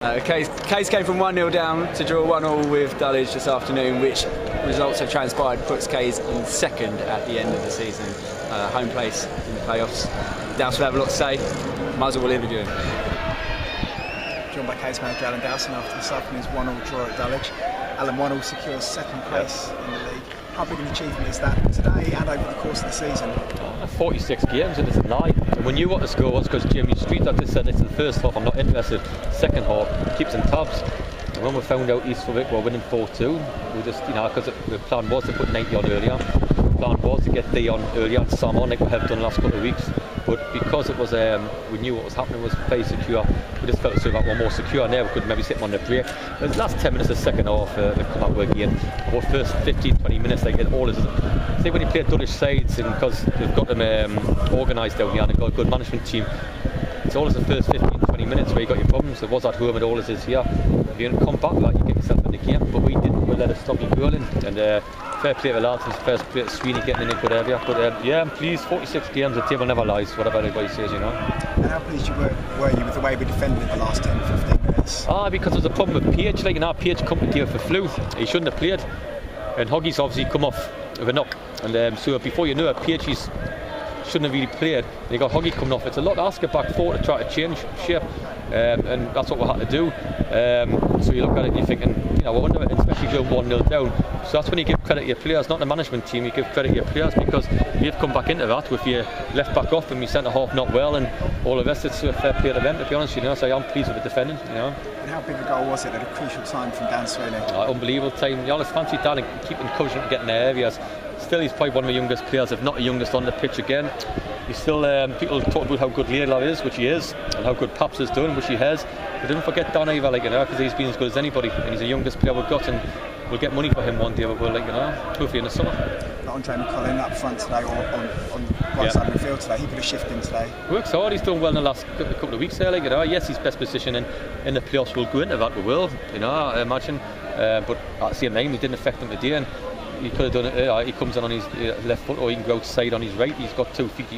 Case came from 1-0 down to draw 1-1 with Dulwich this afternoon, which results have transpired puts Case in second at the end of the season. Home place in the playoffs. Dowson will have a lot to say. Might as well interview him. Joined by Case manager Alan Dowson after this afternoon's 1-1 draw at Dulwich. Alan, 1-1 secures second place in the league. How big an achievement is that today and over the course of the season? 46 games, it doesn't lie. And we knew what the score was because Jimmy Street had just said it's in the first half, I'm not interested. Second half, keeps in tabs. And when we found out East Warwick were winning 4-2, we just, because the plan was to put 90 on earlier. The plan was to get D on earlier and Sam on like we have done the last couple of weeks. But because it was, we knew what was happening was very secure, we just felt sort of one more secure now. We could maybe sit them on the break. The last 10 minutes of the second half, they come out with again. About first 15-20 minutes, they get all this. See, when you play Dulwich sides, and because they've got them organised down here and they've got a good management team, it's always the first 15-20 minutes where you got your problems. It was at home and all this is here. If you don't come back, like, you get yourself in the game. But we didn't. We let it stop you goaling. And fair play to the lads. And first play to Sweeney getting in a good area. But yeah, I'm pleased. 46 games, the table never lies. Whatever everybody says, And how pleased were you with the way we defended the last 10-15 minutes? Because there's a problem with Page. Page come to deal for flu. He shouldn't have played. And Hoggy's obviously come off with a knock. And so before you know it, Page shouldn't have really played. And you got Hoggy coming off. It's a lot to ask it back forward to try to change shape. And that's what we had to do. So you look at it and you're thinking, we wonder, especially going 1-0 down. So that's when you give credit to your players, not the management team. You give credit to your players because you've come back into that with your left back off and your centre half not well and all of this. It's a fair play to them, to be honest. So I'm pleased with the defending. And how big a goal was it at a crucial time from Dan Sweeney? Unbelievable time. You always fancy Dan and keep encouraging him to get in the areas. Still, he's probably one of the youngest players, if not the youngest on the pitch again. He's still, people talk about how good Laidlaw is, which he is, and how good Paps is doing, which he has. But don't forget Dan either, because he's been as good as anybody, and he's the youngest player we've got, and we'll get money for him one day, but we'll, hopefully in the summer. Andre McCullin up front today, or on the right side of the field today, he put a shift in today. Works hard, he's done well in the last couple of weeks there, Yes, his best position in the playoffs will go into that, we will, I imagine. But at the same time, he didn't affect him today, and he could have done it. He comes in on his left foot, or he can go outside on his right. He's got 2 feet.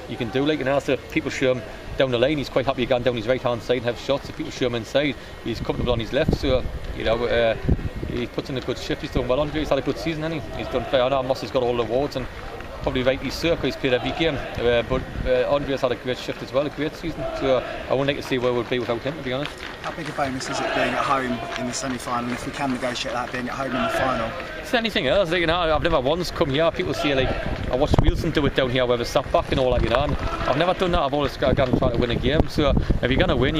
You can do so people show him down the lane. He's quite happy going down his right hand side and have shots. If people show him inside, he's comfortable on his left. So he puts in a good shift. He's done well. Andre, he's had a good season, hasn't he? He's done fair. I know Moss has got all the awards and probably rightly so because he's played every game. But Andre's had a great shift as well, a great season. So I wouldn't like to see where we'll be without him, to be honest. How big a bonus is it being at home in the semi-final? If we can negotiate that, being at home in the final. It's anything else, I've never once come here. People say I watched Wilson do it down here, where we sat back and all that, And I've never done that. I've always got to try to win a game. So if you're gonna win, a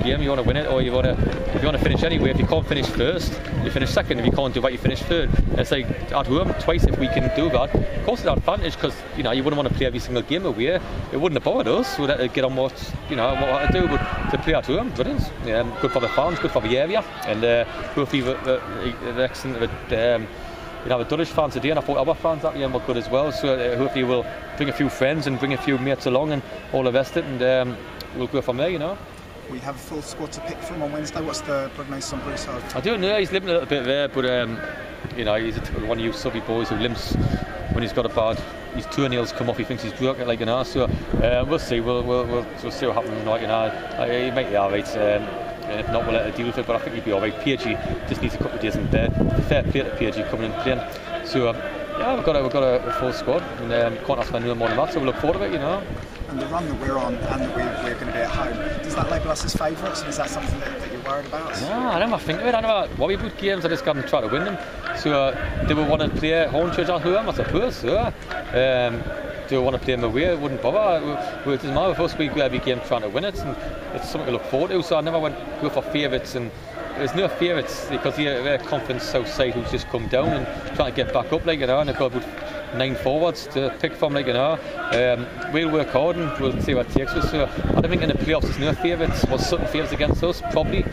game, you want to win it, or if you want to finish anyway. If you can't finish first, you finish second. If you can't do that, you finish third. It's like at home twice if we can do that. Of course, it's an advantage because you wouldn't want to play every single game away. It wouldn't have bothered us. We'd have to get on what what to do, but to play at home, brilliant. Good for the fans, good for the area, and hopefully the excellent. The Dulwich fans today, and I thought our fans that game were good as well. So hopefully we'll bring a few friends and bring a few mates along and all the rest of it, and we'll go from there. We have a full squad to pick from on Wednesday. What's the prognosis on Bruce Hogg? I don't know. He's limping a little bit there, but he's a typical one of you subby boys who limps when he's got his toenails come off. He thinks he's broken it, So we'll see. We'll see what happens tonight. He might be alright. If not, we'll let her deal with it, but I think he'll be alright. PG just needs a couple of days in bed. Fair play to PG coming in playing. So we've got a full squad, and can't ask for no more than that. So we look forward to it, And the run that we're on, and that we're going to be at home, does that label us as favourites? And is that something that you're worried about? No, I never think of it. I never worry about games. I just come and try to win them. So do we want to play Hornchurch at home? I suppose so. Do we want to play them away? It wouldn't bother. It doesn't matter for us. We go every game trying to win it, and it's something to look forward to. So I never went go for favourites, and there's no favourites because they're conference south side who's just come down and trying to get back up, and they've got about 9 forwards to pick from, we'll work hard and we'll see what it takes us. So I don't think in the playoffs there's no favourites. Was certain favourites against us? Probably.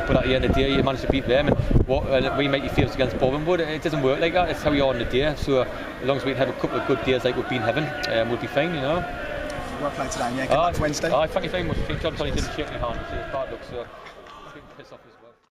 But at the end of the day, you manage to beat them, and we make you favourites against Bournemouth. But it doesn't work like that. It's how you are on the day. So as long as we have a couple of good days like we've been having, we'll be fine, Well played today, Good luck for Wednesday. Thank you very much. I think John Tony didn't shake my hand. It's bad luck, so I think piss off his